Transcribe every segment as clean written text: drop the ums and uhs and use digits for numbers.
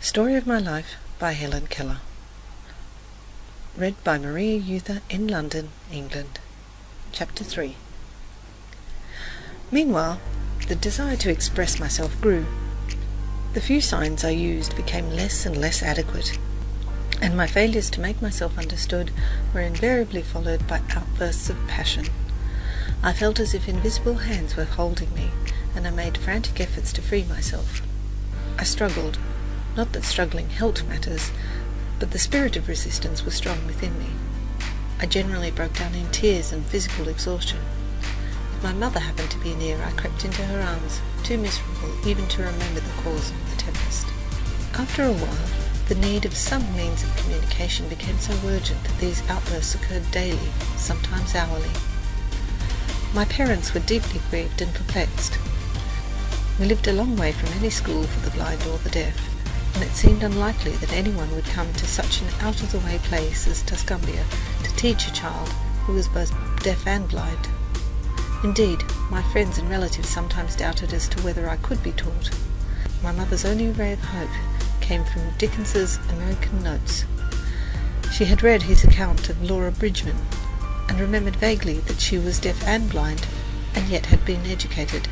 Story of My Life by Helen Keller. Read by Maria Euther in London, England. Chapter 3. Meanwhile, the desire to express myself grew. The few signs I used became less and less adequate, and my failures to make myself understood were invariably followed by outbursts of passion. I felt as if invisible hands were holding me, and I made frantic efforts to free myself. I struggled. Not that struggling helped matters, but the spirit of resistance was strong within me. I generally broke down in tears and physical exhaustion. If my mother happened to be near, I crept into her arms, too miserable even to remember the cause of the tempest. After a while, the need of some means of communication became so urgent that these outbursts occurred daily, sometimes hourly. My parents were deeply grieved and perplexed. We lived a long way from any school for the blind or the deaf, and it seemed unlikely that anyone would come to such an out-of-the-way place as Tuscumbia to teach a child who was both deaf and blind. Indeed, my friends and relatives sometimes doubted as to whether I could be taught. My mother's only ray of hope came from Dickens's American Notes. She had read his account of Laura Bridgman, and remembered vaguely that she was deaf and blind, and yet had been educated.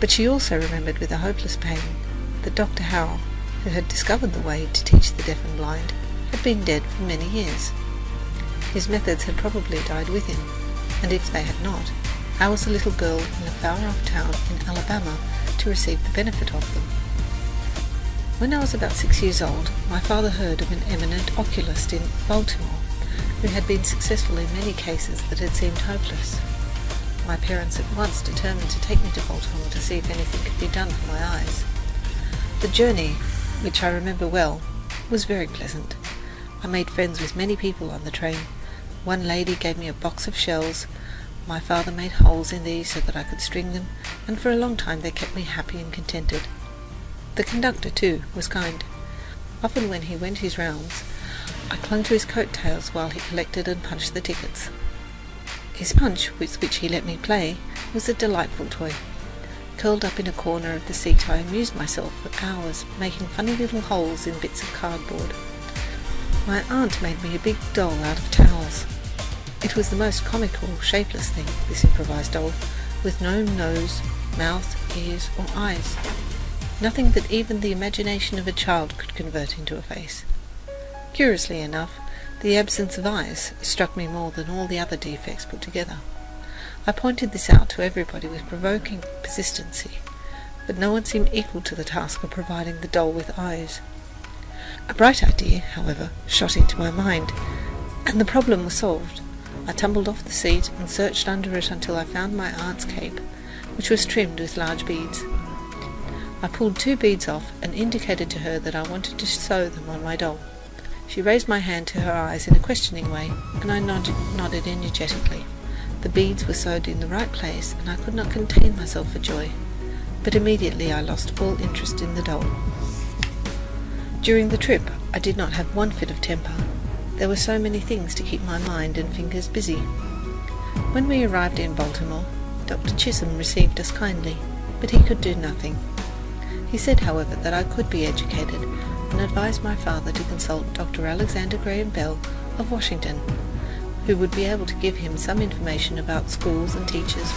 But she also remembered with a hopeless pain that Dr. Howe, who had discovered the way to teach the deaf and blind, had been dead for many years. His methods had probably died with him, and if they had not, how was a little girl in a far-off town in Alabama to receive the benefit of them? When I was about 6 years old, my father heard of an eminent oculist in Baltimore, who had been successful in many cases that had seemed hopeless. My parents at once determined to take me to Baltimore to see if anything could be done for my eyes. The journey, which I remember well, was very pleasant. I made friends with many people on the train. One lady gave me a box of shells. My father made holes in these so that I could string them, and for a long time they kept me happy and contented. The conductor, too, was kind. Often when he went his rounds, I clung to his coat-tails while he collected and punched the tickets. His punch, with which he let me play, was a delightful toy. Curled up in a corner of the seat, I amused myself for hours, making funny little holes in bits of cardboard. My aunt made me a big doll out of towels. It was the most comical, shapeless thing, this improvised doll, with no nose, mouth, ears, or eyes. Nothing that even the imagination of a child could convert into a face. Curiously enough, the absence of eyes struck me more than all the other defects put together. I pointed this out to everybody with provoking persistency, but no one seemed equal to the task of providing the doll with eyes. A bright idea, however, shot into my mind, and the problem was solved. I tumbled off the seat and searched under it until I found my aunt's cape, which was trimmed with large beads. I pulled 2 beads off and indicated to her that I wanted to sew them on my doll. She raised my hand to her eyes in a questioning way, and I nodded energetically. The beads were sewed in the right place, and I could not contain myself for joy. But immediately I lost all interest in the doll. During the trip, I did not have one fit of temper. There were so many things to keep my mind and fingers busy. When we arrived in Baltimore, Dr. Chisholm received us kindly, but he could do nothing. He said, however, that I could be educated, and advised my father to consult Dr. Alexander Graham Bell of Washington, who would be able to give him some information about schools and teachers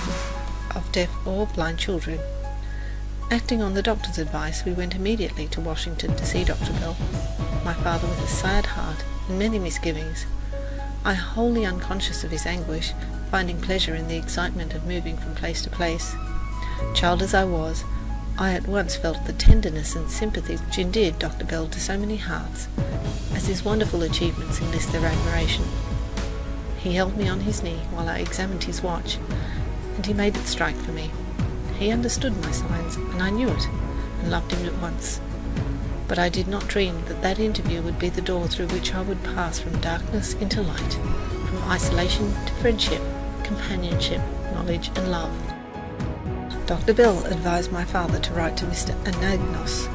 of deaf or blind children. Acting on the doctor's advice, we went immediately to Washington to see Dr. Bell, my father with a sad heart and many misgivings. I, wholly unconscious of his anguish, finding pleasure in the excitement of moving from place to place. Child as I was, I at once felt the tenderness and sympathy which endeared Dr. Bell to so many hearts, as his wonderful achievements enlist their admiration. He held me on his knee while I examined his watch, and he made it strike for me. He understood my signs, and I knew it, and loved him at once. But I did not dream that that interview would be the door through which I would pass from darkness into light, from isolation to friendship, companionship, knowledge, and love. Dr. Bell advised my father to write to Mr. Anagnos,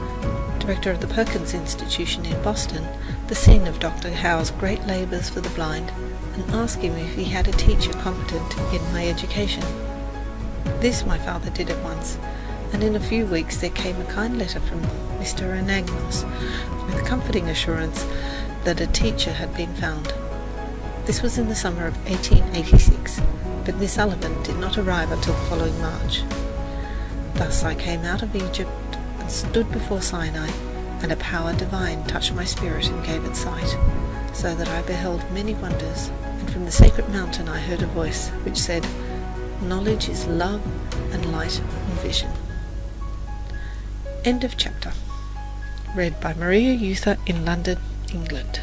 director of the Perkins Institution in Boston, the scene of Dr. Howe's great labours for the blind, and ask him if he had a teacher competent in my education. This my father did at once, and in a few weeks there came a kind letter from Mr. Anagnos with a comforting assurance that a teacher had been found. This was in the summer of 1886, but Miss Sullivan did not arrive until the following March. Thus I came out of Egypt and stood before Sinai, and a power divine touched my spirit and gave it sight, so that I beheld many wonders, and from the sacred mountain I heard a voice which said, "Knowledge is love and light and vision." End of chapter. Read by Maria Euther in London, England.